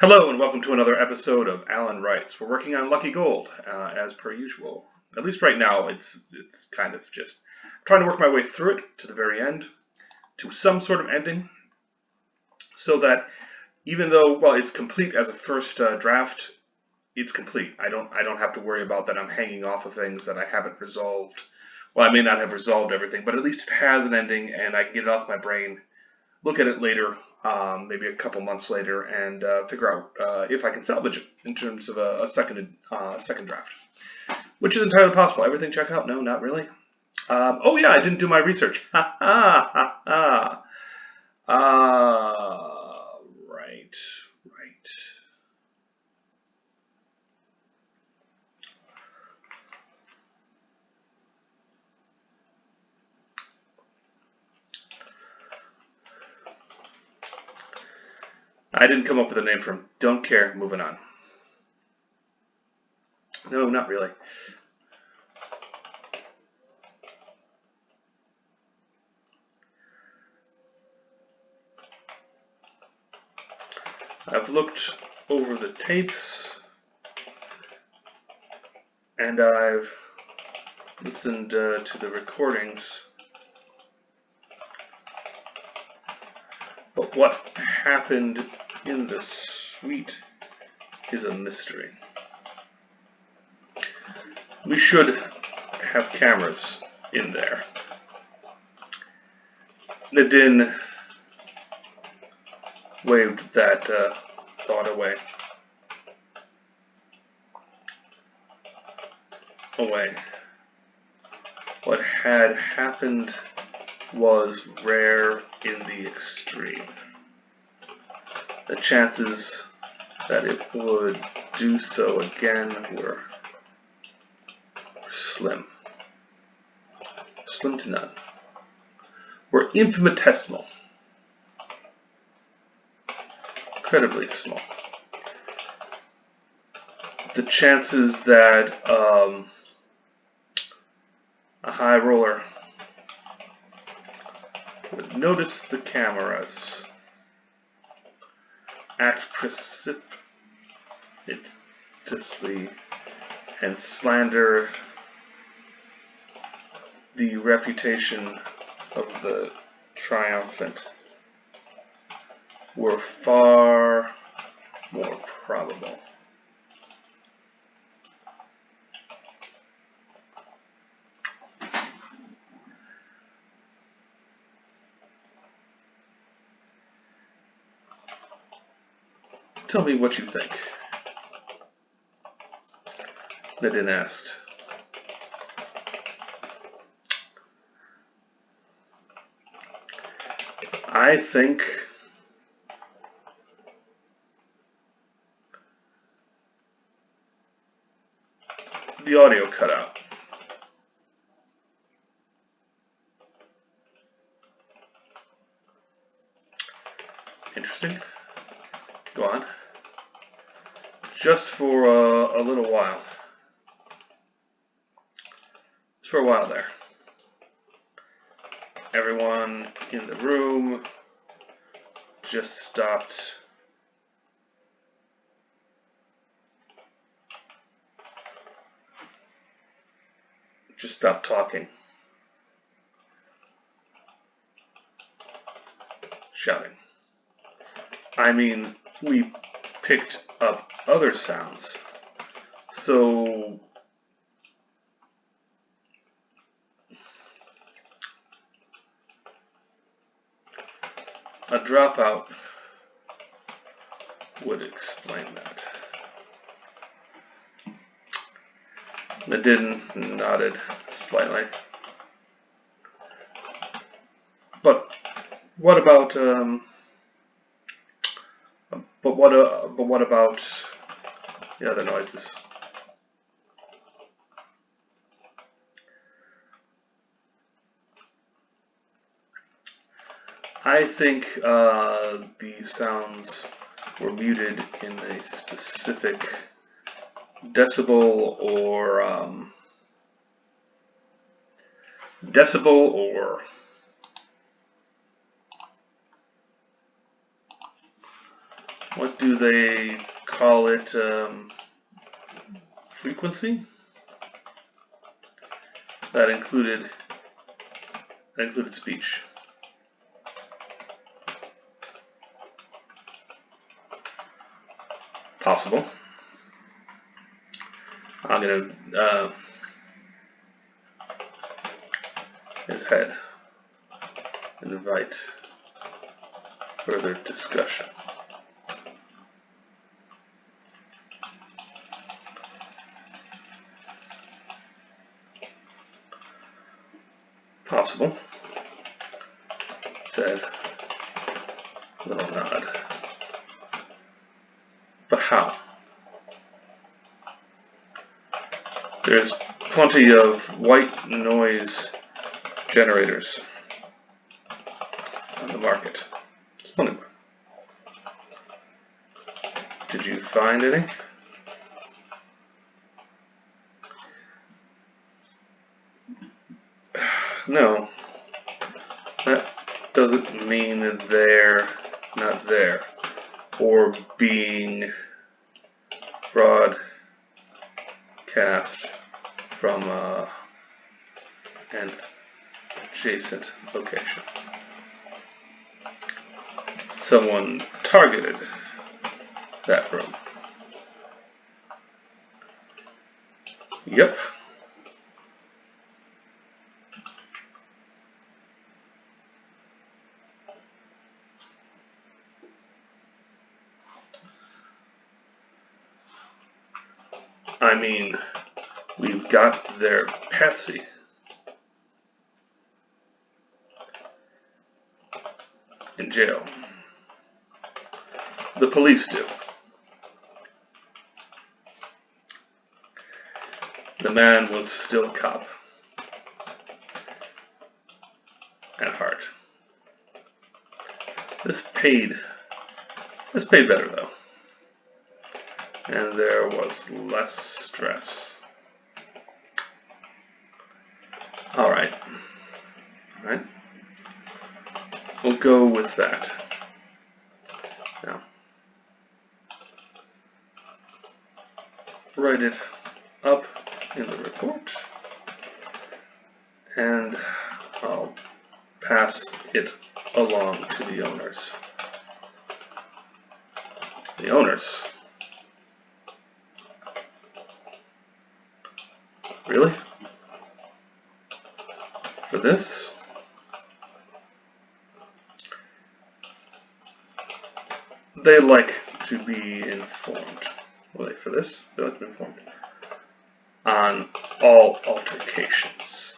Hello and welcome to another episode of Alan Writes. We're working on Lucky Gold, as per usual. At least right now, it's kind of just trying to work my way through it to the very end, to some sort of ending, so that even though it's complete as a first draft, it's complete. I don't have to worry about that I'm hanging off of things that I haven't resolved. Well, I may not have resolved everything, but at least it has an ending, and I can get it off my brain, look at it later, maybe a couple months later, and figure out if I can salvage it in terms of a second draft, which is entirely possible. Everything check out? No, not really. Oh yeah, I didn't do my research. Ha ha ha ha. Right, right. I didn't come up with a name for him. Don't care. Moving on. No, not really. I've looked over the tapes and I've listened to the recordings, but what happened in the suite is a mystery. We should have cameras in there. Nadine waved that thought away. What had happened was rare in the extreme. The chances that it would do so again were slim. Slim to none. Were infinitesimal. Incredibly small. The chances that a high roller would notice the cameras, act precipitously, and slander the reputation of the triumphant were far more probable. Tell me what you think. Nadine asked. I think the audio cut out. Interesting. Go on. Just for a little while. Just for a while there. Everyone in the room just stopped talking, shouting. I mean, we picked up other sounds, so a dropout would explain that. Nadine nodded slightly. But what about what about the other noises? I think the sounds were muted in a specific decibel or what do they call it? Frequency? That included speech. Possible. I'm gonna his head and invite further discussion. Possible, said, little nod. But how? There's plenty of white noise generators on the market. It's funny. Did you find any? No. That doesn't mean that they're not there or being broadcast from an adjacent location. Someone targeted that room. Yep. I mean, we've got their patsy. In jail. The police do. The man was still a cop. At heart. This paid better though. And there was less stress. Alright. Alright. We'll go with that. Now, write it up in the report, and I'll pass it along to the owners. The owners? Really? For this? They like to be informed. Wait, for this? They like to be informed. On all altercations.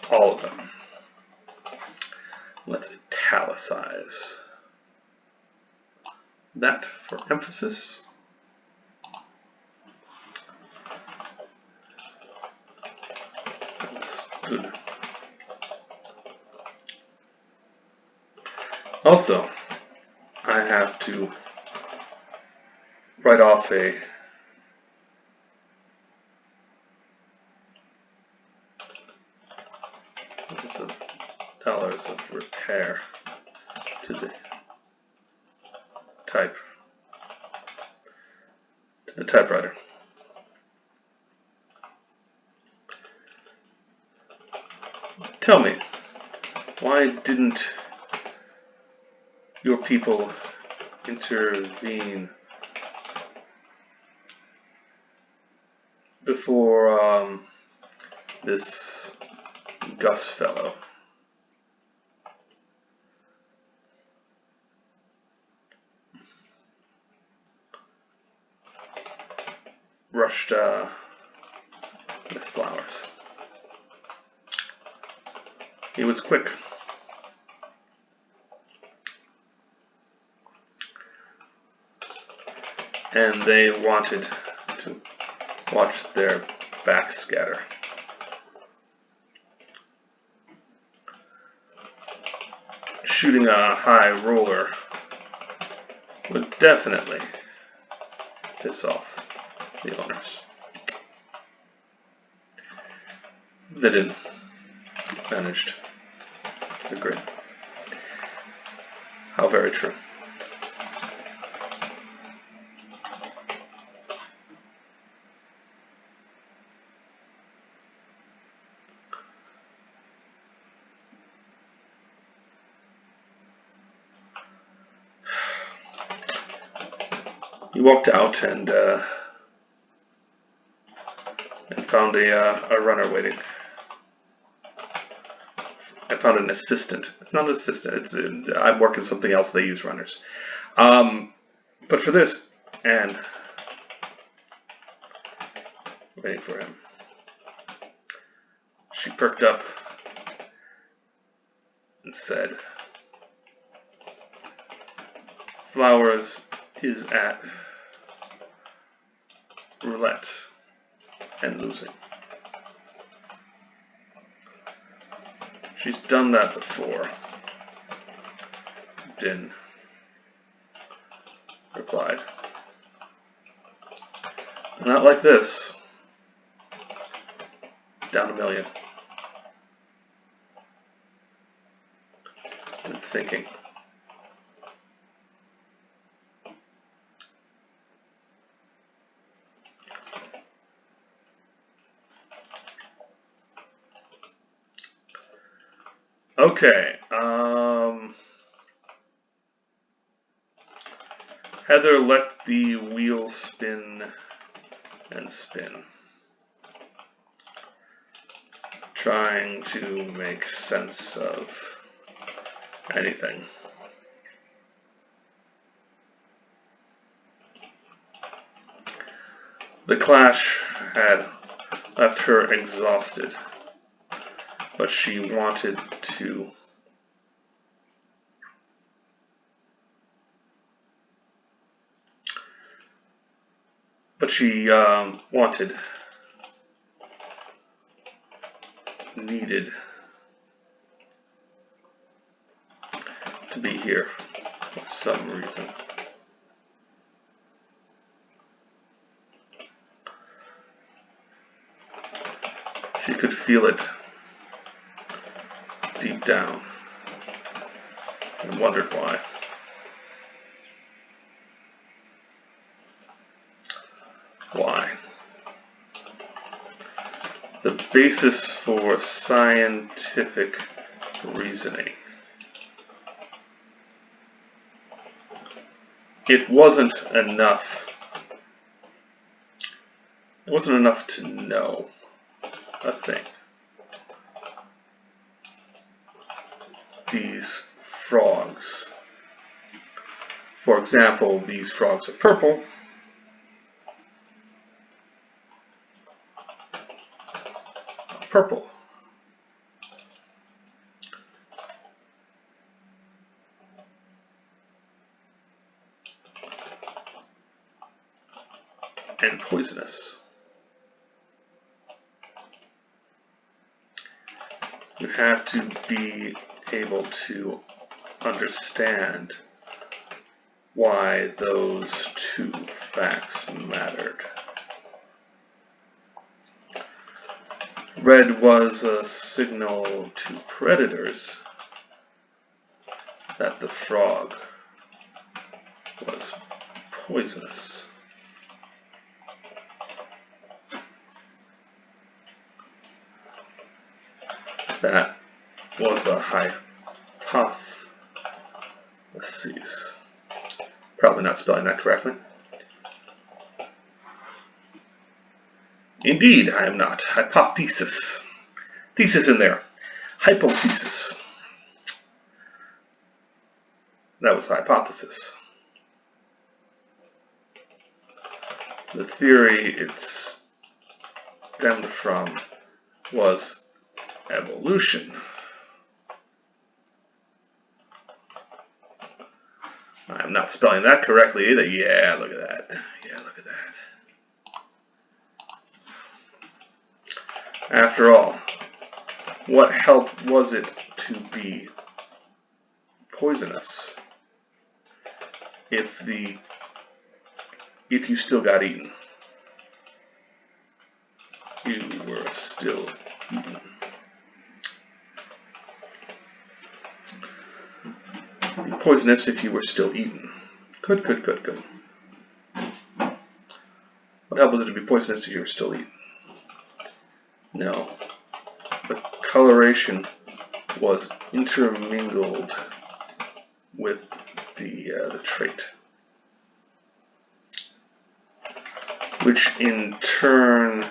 All of them. Let's italicize that for emphasis. That's good. Also, I have to write off a $1,000 of repair to the typewriter. Tell me, why didn't your people intervene before this Gus fellow? Rushed Miss Flowers. He was quick. And they wanted to watch their backs scatter. Shooting a high roller would definitely piss off the owners. They didn't. Managed Agreed. How very true. He walked out and found a runner waiting. I found an assistant. It's not an assistant. I'm working something else. They use runners. But for this, and waiting for him, she perked up and said, "Flowers is at roulette and losing." She's done that before. Din replied. Not like this. Down $1 million. It's sinking. Okay, Heather let the wheel spin and spin, trying to make sense of anything. The clash had left her exhausted, but she wanted to needed to be here for some reason. She could feel it deep down and wondered why. Why? The basis for scientific reasoning. It wasn't enough. It wasn't enough to know a thing. These frogs. For example, these frogs are purple. Purple. And poisonous. You have to be able to understand why those two facts mattered. Red was a signal to predators that the frog was poisonous. That was a hypothesis. Probably not spelling that correctly. Indeed, I am not. Hypothesis. Thesis in there. Hypothesis. That was hypothesis. The theory it stemmed from was evolution. I'm not spelling that correctly either. Yeah, look at that. Yeah, look at that. After all, what help was it to be poisonous if you still got eaten? You were still eaten. Be poisonous if you were still eaten. Good, good, good, good. What help was it to be poisonous if you were still eaten? No. The coloration was intermingled with the trait, which in turn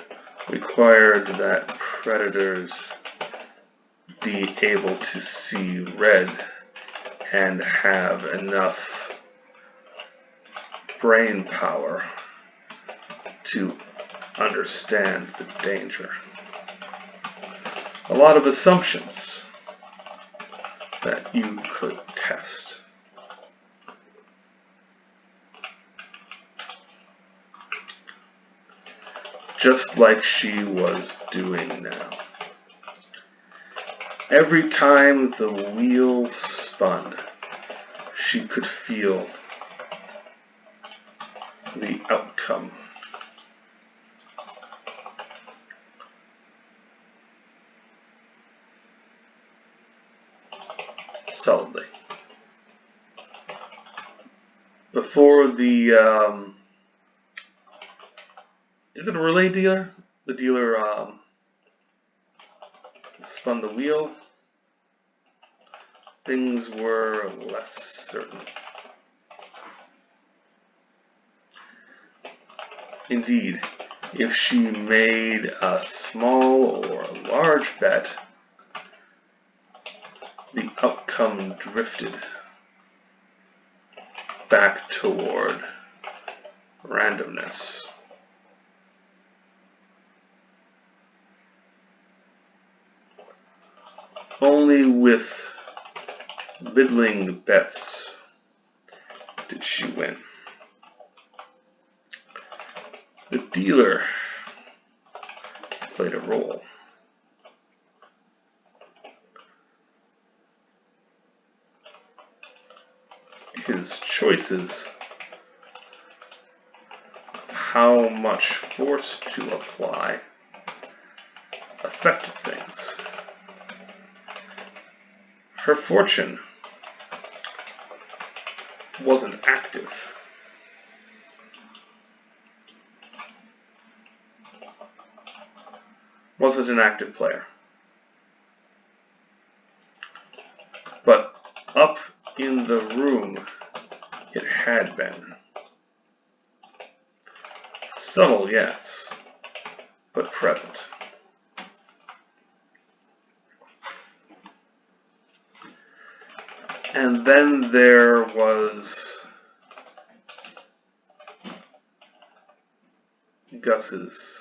required that predators be able to see red and have enough brain power to understand the danger. A lot of assumptions that you could test. Just like she was doing now. Every time the wheel spun, she could feel the outcome. Solidly. Before the, is it a relay dealer? The dealer spun the wheel. Things were less certain. Indeed, if she made a small or a large bet, the outcome drifted back toward randomness. Only with middling bets did she win. The dealer played a role. His choices of how much force to apply affected things. Her fortune wasn't active. Wasn't an active player. But up in the room, it had been. Subtle, yes, but present. And then there was Gus's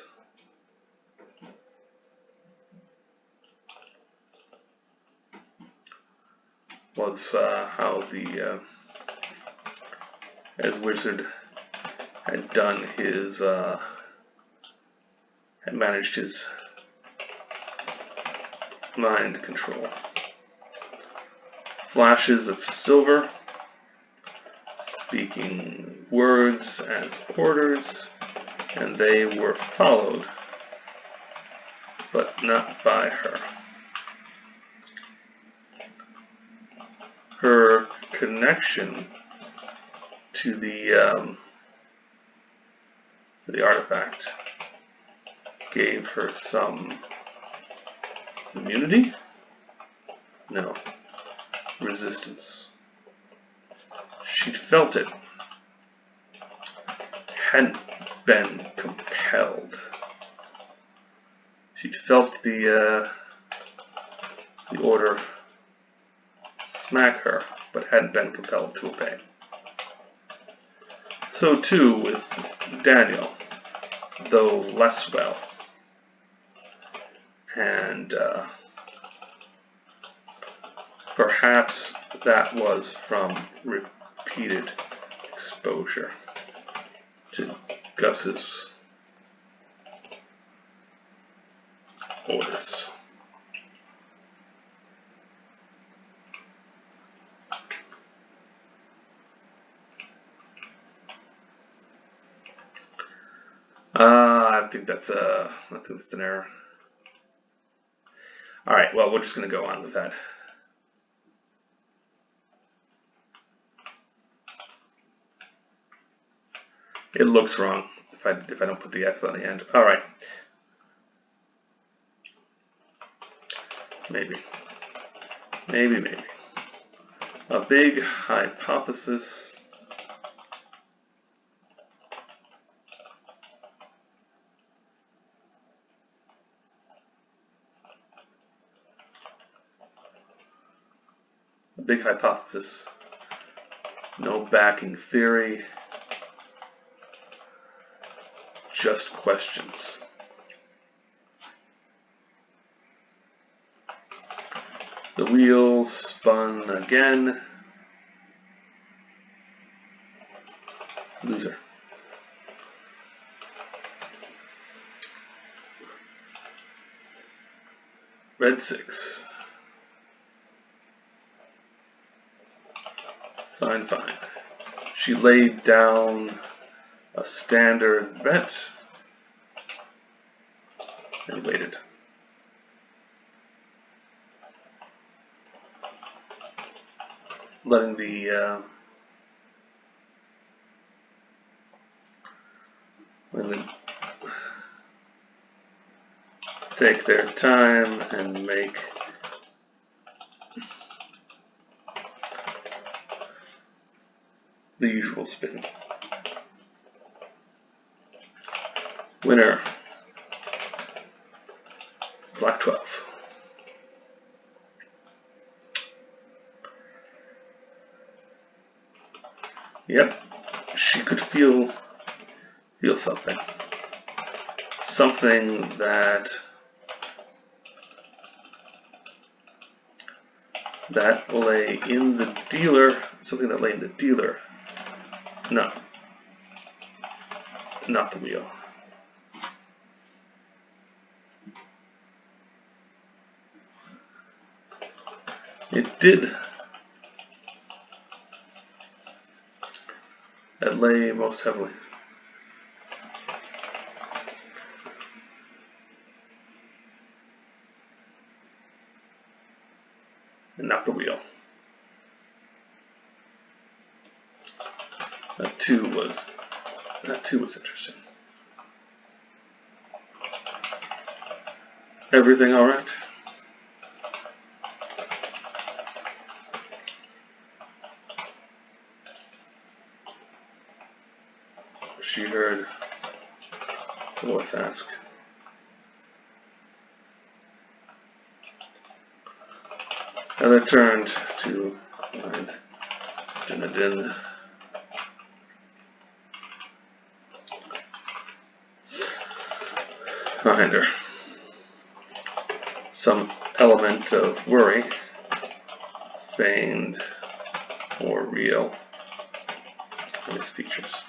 how the as Wizard had done his had managed his mind control. Flashes of silver, speaking words as orders, and they were followed, but not by her. Her connection to the artifact gave her some immunity? No. Resistance. She'd felt it. Hadn't been compelled. She'd felt the order smack her, but hadn't been compelled to obey. So too with Daniel, though less well. And perhaps that was from repeated exposure to Gus's orders. I think that's an error. All right, well, we're just going to go on with that. It looks wrong if I don't put the S on the end. All right. Maybe. A big hypothesis. A big hypothesis. No backing theory. Just questions. The wheel spun again. Loser. Red 6. Fine. She laid down a standard bet and waited. Letting the women take their time and make the usual spin. Winner, Black 12. Yep, she could feel something. Something that lay in the dealer. Something that lay in the dealer. No, not the wheel. It did. That lay most heavily. And not the wheel. That too was interesting. Everything all right? She heard the voice ask. And I turned to find Dinadin. Behind her. Some element of worry, feigned or real, in its features.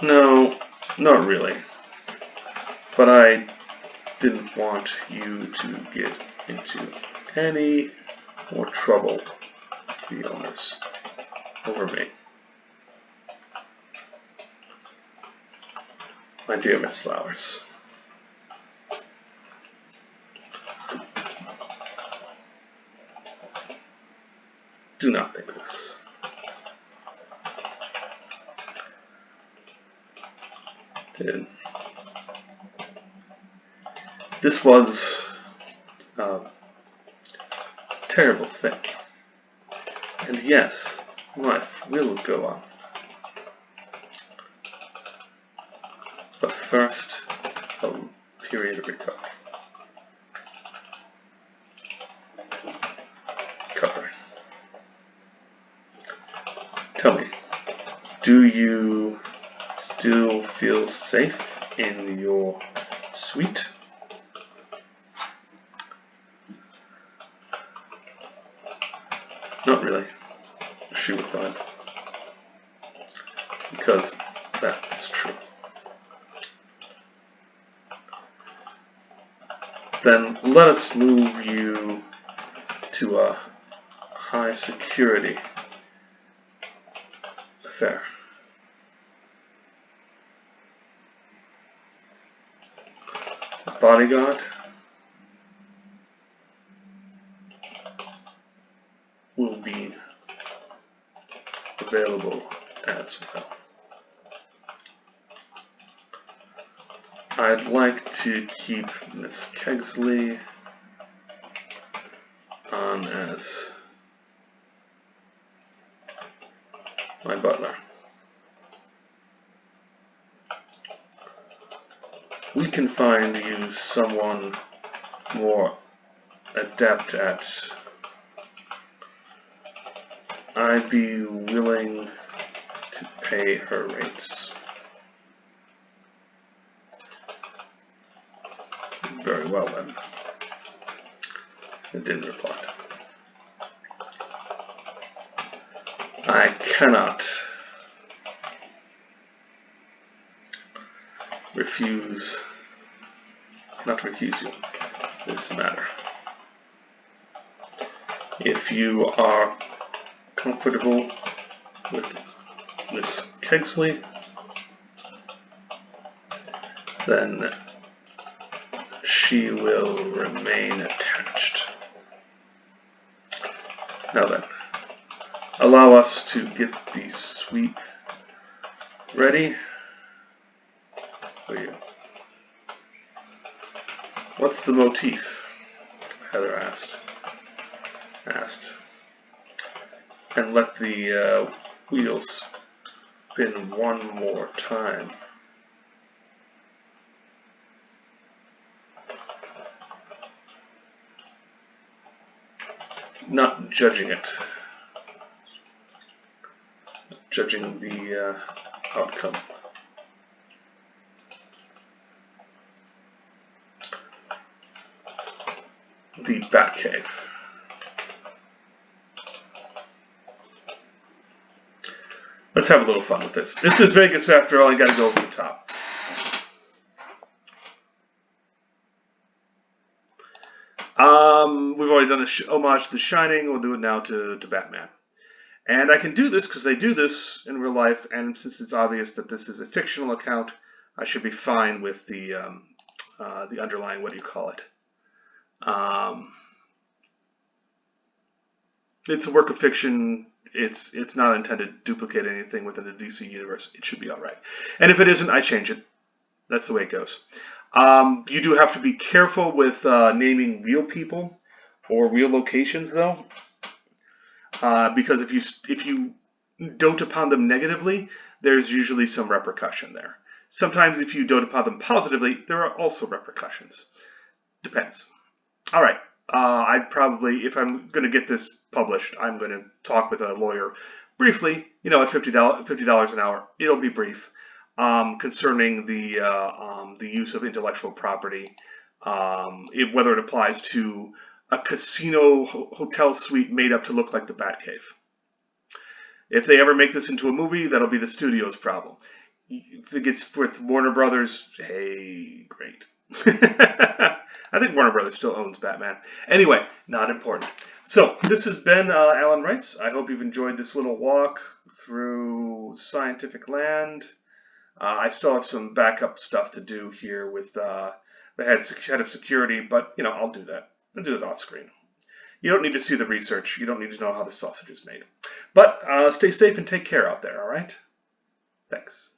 No, not really. But I didn't want you to get into any more trouble with the illness over me. My dear Miss Flowers. Do not think this. This was a terrible thing. And yes, life will go on. But first, a period of recovery. Tell me, do you still feel safe in your suite? Not really, she replied, because that is true. Then let us move you to a high security affair. A bodyguard will be available as well. I'd like to keep Miss Kegsley on as my butler. We can find you someone more adept at. I'd be willing to pay her rates. Very well then. It didn't reply. I cannot refuse you this matter. If you are comfortable with Miss Kegsley, then she will remain attached. Now then, allow us to get the suite ready for you. What's the motif? Heather asked. And let the wheels spin one more time. Not judging it. Judging the outcome. The Batcave. Let's have a little fun with this. This is Vegas after all, I gotta go over the top. We've already done a homage to The Shining, we'll do it now to Batman. And I can do this because they do this in real life, and since it's obvious that this is a fictional account, I should be fine with the underlying, what do you call it? It's a work of fiction. It's not intended to duplicate anything within the DC universe. It should be all right. And if it isn't, I change it. That's the way it goes. You do have to be careful with naming real people or real locations, though, because if you dote upon them negatively, there's usually some repercussion there. Sometimes if you dote upon them positively, there are also repercussions. Depends. All right. I'd probably, if I'm going to get this published, I'm going to talk with a lawyer briefly, at $50 an hour. It'll be brief, concerning the use of intellectual property, whether it applies to a casino hotel suite made up to look like the Batcave. If they ever make this into a movie, that'll be the studio's problem. If it gets with Warner Brothers, hey, great. I think Warner Brothers still owns Batman. Anyway, not important. So, this has been Alan Wrights. I hope you've enjoyed this little walk through scientific land. I still have some backup stuff to do here with the head of security, but, I'll do that. I'll do that off screen. You don't need to see the research. You don't need to know how the sausage is made. But stay safe and take care out there, all right? Thanks.